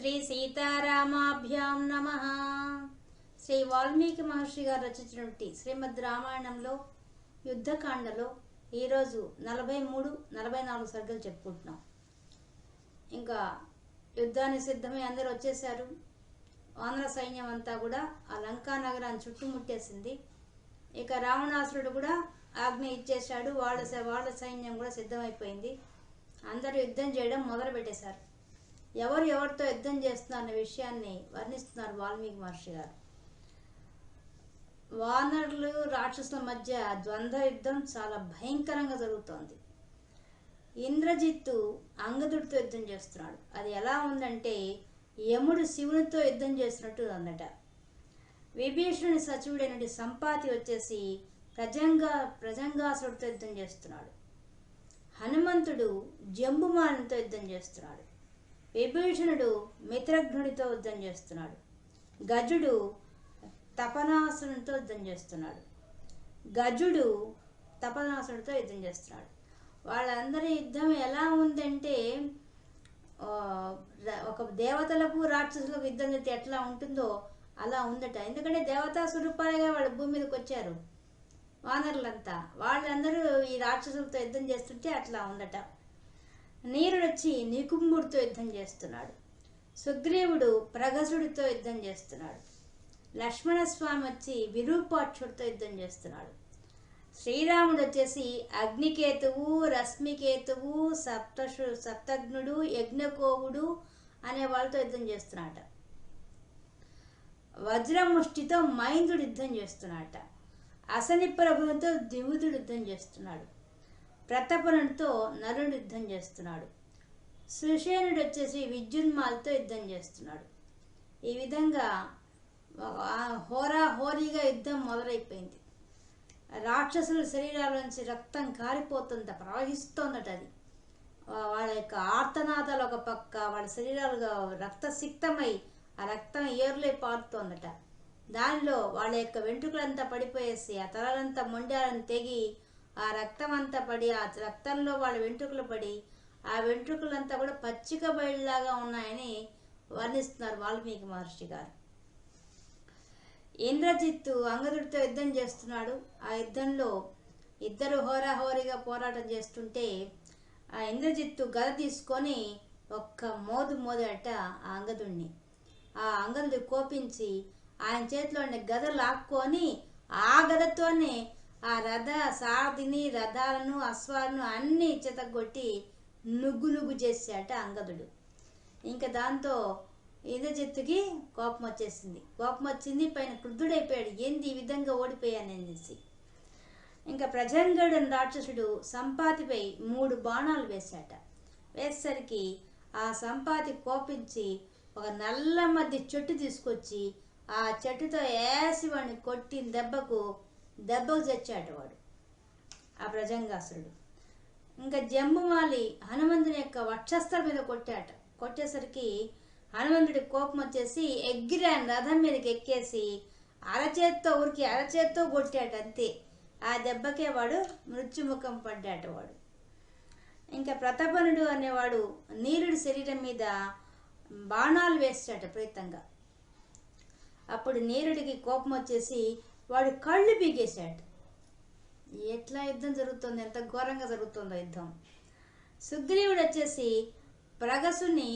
శ్రీ సీతారామాభ్యాం నమః. శ్రీ వాల్మీకి మహర్షి గారు రచించినటువంటి శ్రీమద్ రామాయణంలో యుద్ధకాండలో ఈరోజు 43, 44 సర్గలు చెప్పుకుంటున్నాం. ఇంకా యుద్ధానికి సిద్ధమై అందరూ వచ్చేసారు. వానర సైన్యం అంతా కూడా ఆ లంకా నగరాన్ని చుట్టుముట్టేసింది. ఇక రావణాసురుడు కూడా ఆజ్ఞ ఇచ్చేశాడు. వాళ్ళ సైన్యం కూడా సిద్ధమైపోయింది. అందరూ యుద్ధం చేయడం మొదలు పెట్టేశారు. ఎవరితో యుద్ధం చేస్తున్నారన్న విషయాన్ని వర్ణిస్తున్నారు వాల్మీకి మహర్షి గారు. వానరులు రాక్షసుల మధ్య ద్వంద్వ యుద్ధం చాలా భయంకరంగా జరుగుతోంది. ఇంద్రజిత్తు అంగదుడితో యుద్ధం చేస్తున్నాడు. అది ఎలా ఉందంటే యముడు శివునితో యుద్ధం చేస్తున్నట్టు అందట. విభీషణుని సచివుడైన సంపాతి వచ్చేసి ప్రజంగాసుడితో యుద్ధం చేస్తున్నాడు. హనుమంతుడు జంబుమానుతో యుద్ధం చేస్తున్నాడు. విభీషణుడు మిత్రఘ్నుడితో యుద్ధం చేస్తున్నాడు. గజుడు తపనాసునితో యుద్ధం చేస్తున్నాడు. వాళ్ళందరి యుద్ధం ఎలా ఉందంటే ఒక దేవతలకు రాక్షసులకు యుద్ధం చేస్తే ఎట్లా ఉంటుందో అలా ఉందట. ఎందుకంటే దేవతా స్వరూపాలుగా వాళ్ళు భూమి మీదకి వచ్చారు వానరులంతా. వాళ్ళందరూ ఈ రాక్షసులతో యుద్ధం చేస్తుంటే అట్లా ఉందట. నీరుడు వచ్చి నికుంభుడితో యుద్ధం చేస్తున్నాడు. సుగ్రీవుడు ప్రగసుడితో యుద్ధం చేస్తున్నాడు. లక్ష్మణస్వామి వచ్చి విరూపాక్షుడితో యుద్ధం చేస్తున్నాడు. శ్రీరాముడు వచ్చేసి అగ్నికేతువు, రశ్మికేతువు, సప్తఘ్నుడు, యజ్ఞకోవుడు అనే వాళ్ళతో యుద్ధం చేస్తున్నాడట. వజ్రముష్టితో మైందుడు యుద్ధం చేస్తున్నాడట. అసని ప్రభువుతో ద్వివిధుడు యుద్ధం చేస్తున్నాడు. ప్రతపనుడితో నరుడు యుద్ధం చేస్తున్నాడు. సుషేనుడు వచ్చేసి విద్యున్మాలతో యుద్ధం చేస్తున్నాడు. ఈ విధంగా హోరీగా యుద్ధం మొదలైపోయింది. రాక్షసుల శరీరాల నుంచి రక్తం కారిపోతుందట, ప్రవహిస్తోందట. అది వాళ్ళ యొక్క ఆర్తనాదాలు ఒక పక్క, వాళ్ళ శరీరాలుగా రక్తసిక్తమై ఆ రక్తం ఏర్లై పారుతోందట. దానిలో వాళ్ళ యొక్క వెంట్రుకలంతా పడిపోయేసి ఆ తలలంతా మొండాలను తెగి ఆ రక్తం అంతా పడి, ఆ రక్తంలో వాళ్ళ వెంట్రుకలు పడి ఆ వెంట్రుకలంతా కూడా పచ్చిక బయలులాగా ఉన్నాయని వర్ణిస్తున్నారు వాల్మీకి మహర్షి గారు. ఇంద్రజిత్తు అంగదుడితో యుద్ధం చేస్తున్నాడు. ఆ యుద్ధంలో ఇద్దరు హోరాహోరీగా పోరాటం చేస్తుంటే ఆ ఇంద్రజిత్తు గద తీసుకొని ఒక్క మోదట ఆ అంగదుడిని. ఆ అంగదుడు కోపించి ఆయన చేతిలో ఉన్న గద లాక్కొని ఆ గదతోనే ఆ సారథిని, రథాలను, అశ్వాలను అన్ని చెతగొట్టి నుగ్గు చేశాట అంగదుడు. ఇంకా దాంతో ఇంద్రజిత్తుకి కోపం వచ్చింది. పైన క్రుద్ధుడైపోయాడు. ఏంది ఈ విధంగా ఓడిపోయాననేసి. ఇంకా ప్రజంగడు రాక్షసుడు సంపాతిపై 3 బాణాలు వేసేసరికి ఆ సంపాతి కోపించి ఒక నల్ల మధ్య చెట్టు తీసుకొచ్చి ఆ చెట్టుతో వేసి వాడిని కొట్టిన దెబ్బకు చచ్చాట వాడు, ఆ ప్రజంగాసురుడు. ఇంకా జంబుమాలి హనుమంతుని యొక్క వక్షస్థల మీద కొట్టేసరికి హనుమంతుడి కోపం వచ్చేసి ఎగిరాన్ రథం మీదకి ఎక్కేసి అరచేత్తో కొట్టాట. అంతే, ఆ దెబ్బకే వాడు మృత్యుముఖం పడ్డాట వాడు. ఇంకా ప్రతాపనుడు అనేవాడు నీరుడి శరీరం మీద బాణాలు వేసాట ప్రీతంగా. అప్పుడు నీరుడికి కోపం వచ్చేసి వాడు కళ్ళు పీకేశాడు. ఎట్లా యుద్ధం జరుగుతుంది, ఎంత ఘోరంగా జరుగుతుందో యుద్ధం. సుగ్రీవుడు వచ్చేసి ప్రగసుని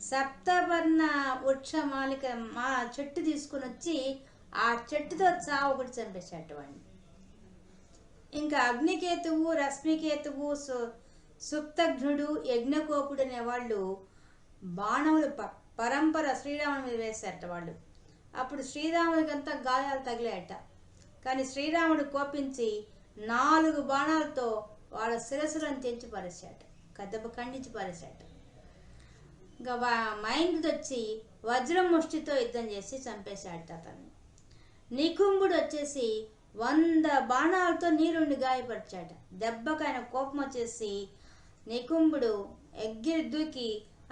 సప్తవర్ణ వృక్షమాలిక చెట్టు తీసుకుని వచ్చి ఆ చెట్టుతో చావొకటి చంపేశాడు వాడిని. ఇంకా అగ్నికేతువు, రశ్మికేతువు, సుప్తఘ్నుడు, యజ్ఞకోపుడు అనే వాళ్ళు బాణములు పరంపర శ్రీరాముని మీద వేశారట వాళ్ళు. అప్పుడు శ్రీరాముడికి అంతా గాయాలు తగిలాయట. కానీ శ్రీరాముడు కోపించి 4 బాణాలతో వాళ్ళ శిరస్సులను తెంచి పారేశాడు, ఖండించి పారేశాడు. ఇంకా మైందుడు వచ్చి వజ్రముష్టితో యుద్ధం చేసి చంపేశాడు అతన్ని. నికుంభుడు వచ్చేసి 100 బాణాలతో నీరుని గాయపరిచాడు. దెబ్బకు ఆయన కోపం వచ్చేసి నికుంభుడు ఎగిరి దూకి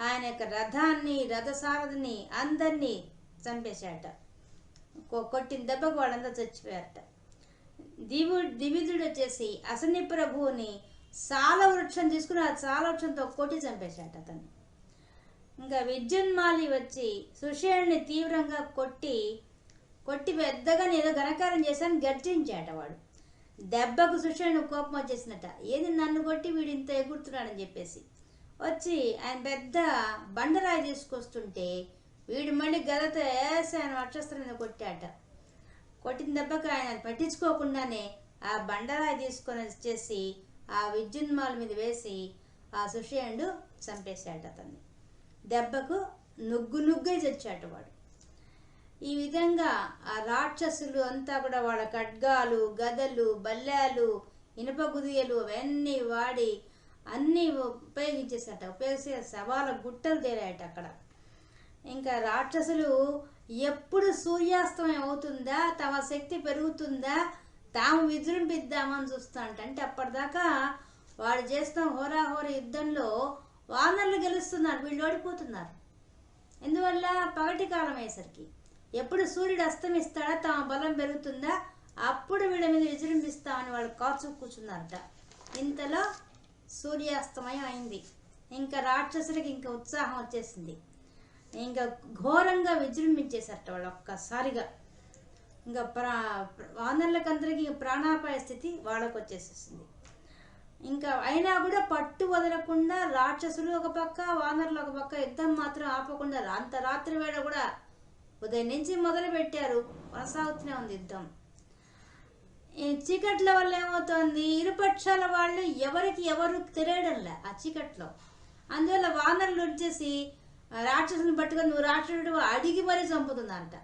ఆయన యొక్క రథాన్ని, రథసారథిని అందరినీ చంపేశాట. కొట్టిన దెబ్బకు వాళ్ళంతా చచ్చిపోయారట. ద్వివిధుడు వచ్చేసి అసని ప్రభువుని సాల వృక్షం తీసుకుని ఆ సాల వృక్షంతో కొట్టి చంపేశాట అతన్ని. ఇంకా విద్యున్మాలి వచ్చి సుషేణుని తీవ్రంగా కొట్టి పెద్దగా ఏదో ఘనకారం చేశాను గర్జించాట వాడు. దెబ్బకు సుషేణు కోపం వచ్చేసినట్ట, ఏది నన్ను కొట్టి వీడు ఇంత ఎగురుతున్నాడని చెప్పేసి వచ్చి ఆయన పెద్ద బండరాయి తీసుకొస్తుంటే వీడు మళ్ళీ గదతో ఆయన వక్షస్త్రం మీద కొట్టాట. కొట్టిన దెబ్బకు ఆయన పట్టించుకోకుండానే ఆ బండరాయి తీసుకొని వచ్చేసి ఆ విద్యున్మాల మీద వేసి ఆ సుషేణుడు చంపేశాట అతన్ని. దెబ్బకు నుగ్గుై చచ్చాట వాడు. ఈ విధంగా ఆ రాక్షసులు అంతా కూడా వాళ్ళ ఖడ్గాలు, గదలు, బల్లాలు, ఇనుప గుదియలు అవన్నీ వాడి అన్నీ ఉపయోగించేసట. ఉపయోగించి శవాల గుట్టలు తేరాయట అక్కడ. ఇంకా రాక్షసులు ఎప్పుడు సూర్యాస్తమయం అవుతుందా, తమ శక్తి పెరుగుతుందా, తాము విజృంభిద్దామని చూస్తాంట. అంటే అప్పటిదాకా వాడు చేస్తున్న హోరాహోర యుద్ధంలో వానరులు గెలుస్తున్నారు, వీళ్ళు ఓడిపోతున్నారు. ఎందువల్ల పగటి కాలం అయ్యేసరికి ఎప్పుడు సూర్యుడు అస్తమిస్తాడా, తమ బలం పెరుగుతుందా, అప్పుడు వీళ్ళ మీద విజృంభిస్తామని వాళ్ళు కాచు కూర్చున్నారట. ఇంతలో సూర్యాస్తమయం అయింది. ఇంకా రాక్షసులకి ఇంకా ఉత్సాహం వచ్చేసింది. ఇంకా ఘోరంగా విజృంభించేసట వాళ్ళు ఒక్కసారిగా. ఇంకా వానరులకందరికీ ప్రాణాపాయ స్థితి వాళ్ళకు వచ్చేసేసింది. ఇంకా అయినా కూడా పట్టు వదలకుండా రాక్షసులు ఒక పక్క, వానరులు ఒక పక్క యుద్ధం మాత్రం ఆపకుండా అంత రాత్రి వేళ కూడా ఉదయం నుంచి మొదలు పెట్టారు, కొనసాగుతూనే ఉంది యుద్ధం. ఈ చీకట్ల వల్ల ఏమవుతోంది, ఇరుపక్షాల వాళ్ళు ఎవరికి ఎవరు తెలియడంలే ఆ చీకట్లో. అందువల్ల వానరులు వచ్చేసి రాక్షసుని పట్టుకొని నువ్వు రాక్షసుడు అడిగి మరీ చంపుతున్నారట.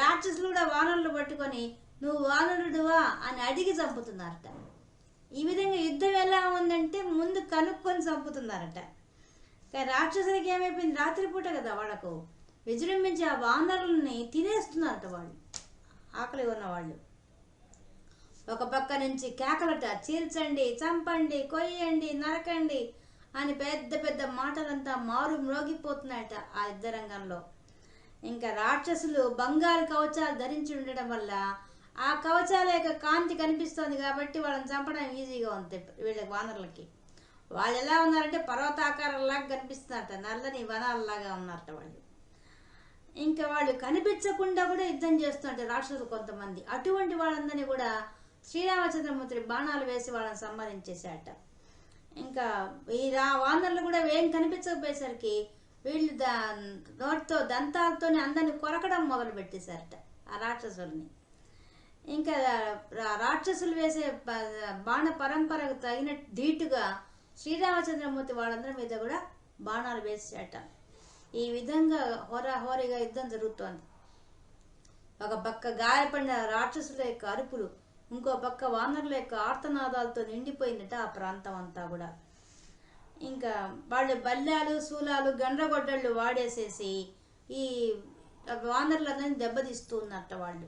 రాక్షసులు కూడా వానరులు పట్టుకొని నువ్వు వానరుడువా అని అడిగి చంపుతున్నారట. ఈ విధంగా యుద్ధం ఎలా ఉందంటే ముందు కనుక్కొని చంపుతున్నారట. కానీ రాక్షసులకి ఏమైపోయింది, రాత్రిపూట కదా వాళ్ళకు విజృంభించి ఆ వానరుల్ని తినేస్తున్నారట వాళ్ళు, ఆకలి ఉన్నవాళ్ళు. ఒక పక్క నుంచి కేకలట, చీల్చండి, చంపండి, కొయ్యండి, నరకండి అని పెద్ద పెద్ద మాటలంతా మారు మ్రోగిపోతున్నాయట ఆ యుద్ధ రంగంలో. ఇంకా రాక్షసులు బంగారు కవచాలు ధరించి ఉండడం వల్ల ఆ కవచాల యొక్క కాంతి కనిపిస్తోంది కాబట్టి వాళ్ళని చంపడం ఈజీగా ఉంది వీళ్ళ వానరులకి. వాళ్ళు ఎలా ఉన్నారంటే పర్వతాకారంలాగా కనిపిస్తున్నారట, నల్లని వనాలలాగా ఉన్నారట వాళ్ళు. ఇంకా వాళ్ళు కనిపించకుండా కూడా యుద్ధం చేస్తున్నట్టు రాక్షసులు కొంతమంది. అటువంటి వాళ్ళందరినీ కూడా శ్రీరామచంద్రమూర్తి బాణాలు వేసి వాళ్ళని సంహరించేశాట. ఇంకా ఈ వానరులు కూడా ఏం కనిపించకపోయేసరికి వీళ్ళు నోటితో దంతాలతోనే అందరిని కొరకడం మొదలు పెట్టేశారట ఆ రాక్షసుల్ని. ఇంకా రాక్షసులు వేసే బాణ పరంపరకు తగిన ధీటుగా శ్రీరామచంద్రమూర్తి వాళ్ళందరి మీద కూడా బాణాలు వేసాట. ఈ విధంగా హోరాహోరీగా యుద్ధం జరుగుతోంది. ఒక పక్క గాయపడిన రాక్షసుల యొక్క అరుపులు, ఇంకో పక్క వానరుల యొక్క ఆర్తనాదాలతో నిండిపోయిందట ఆ ప్రాంతం అంతా కూడా. ఇంకా వాళ్ళు బల్లాలు, శూలాలు, గండ్రగొడ్డళ్ళు వాడేసేసి ఈ వానరులందరినీ దెబ్బతీస్తూ ఉన్నట్ట వాళ్ళు.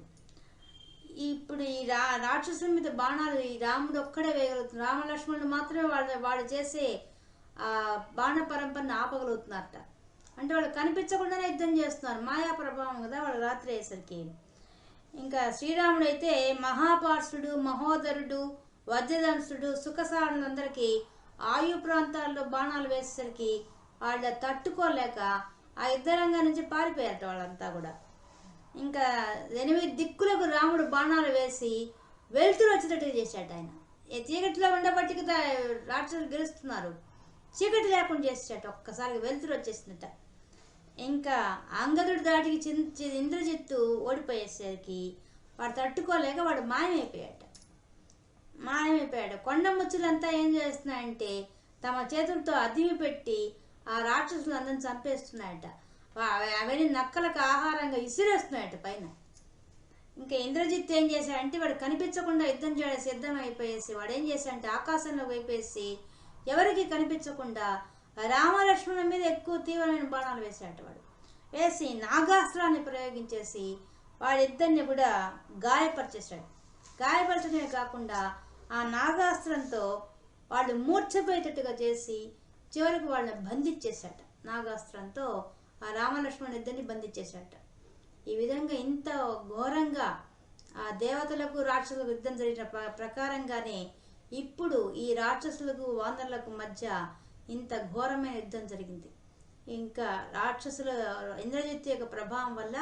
ఇప్పుడు ఈ రాక్షసుల మీద బాణాలు ఈ రాముడు ఒక్కడే వేయగలుగుతున్నారు, రామలక్ష్మణుడు మాత్రమే వాళ్ళు చేసే ఆ బాణ పరంపరని ఆపగలుగుతున్నారట. అంటే వాళ్ళు కనిపించకుండానే యుద్ధం చేస్తున్నారు, మాయా ప్రభావం కదా వాళ్ళు రాత్రి అయ్యేసరికి. ఇంకా శ్రీరాముడు అయితే మహాపార్షుడు, మహోదరుడు, వజ్రదంశుడు, సుఖసానులందరికీ ఆయు ప్రాంతాల్లో బాణాలు వేసేసరికి వాళ్ళ తట్టుకోలేక ఆ యుద్ధ రంగం నుంచి పారిపోయారట వాళ్ళంతా కూడా. ఇంకా 8 దిక్కులకు రాముడు బాణాలు వేసి వెలుతురు వచ్చేటట్టు చేశాడు ఆయన. చీకటిలో ఉండబట్టికి రాక్షసులు గెలుస్తున్నారు, చీకటి లేకుండా చేసేట ఒక్కసారి వెలుతురు వచ్చేసినట్ట. ఇంకా అంగదుడి దాటికి ఇంద్రజిత్తు ఓడిపోయేసరికి వాడు తట్టుకోలేక వాడు మాయమైపోయాడు. కొండ ముచ్చులంతా ఏం చేస్తున్నాయంటే తమ చేతులతో అదిమి పెట్టి ఆ రాక్షసులు అందరిని చంపేస్తున్నాయట. అవన్నీ నక్కలకు ఆహారంగా ఇసిరేస్తున్నాయట పైన. ఇంకా ఇంద్రజిత్ ఏం చేశాడంటే వాడు కనిపించకుండా యుద్ధం చేయడం సిద్ధం అయిపోయేసి వాడు ఏం చేశాడంటే ఆకాశంలో వైపేసి ఎవరికి కనిపించకుండా రామలక్ష్మణుల మీద ఎక్కువ తీవ్రమైన బాణాలు వేసాడు. వాడు వేసి నాగాస్త్రాన్ని ప్రయోగించేసి వాడిద్దరిని కూడా గాయపరిచేశాడు. గాయపరచడమే కాకుండా ఆ నాగాస్త్రంతో వాళ్ళు మూర్ఛపోయేటట్టుగా చేసి చివరికి వాళ్ళని బంధించేశాట. నాగాస్త్రంతో ఆ రామలక్ష్మణుని ఇద్దరిని బంధించేశాట. ఈ విధంగా ఇంత ఘోరంగా ఆ దేవతలకు రాక్షసులకు యుద్ధం జరిగిన ప్రకారంగానే ఇప్పుడు ఈ రాక్షసులకు వానరులకు మధ్య ఇంత ఘోరమైన యుద్ధం జరిగింది. ఇంకా రాక్షసుల ఇంద్రజిత్తు యొక్క ప్రభావం వల్ల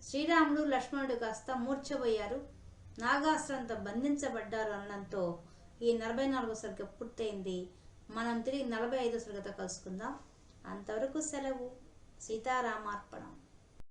శ్రీరాముడు లక్ష్మణుడు కాస్త మూర్ఛపోయారు, నాగాస్త్రంతో బంధించబడ్డారు అనడంతో ఈ 44వ సర్గ పూర్తయింది. మనం తిరిగి 45వ సర్గతో కలుసుకుందాం. అంతవరకు సెలవు. సీతారామార్పణం.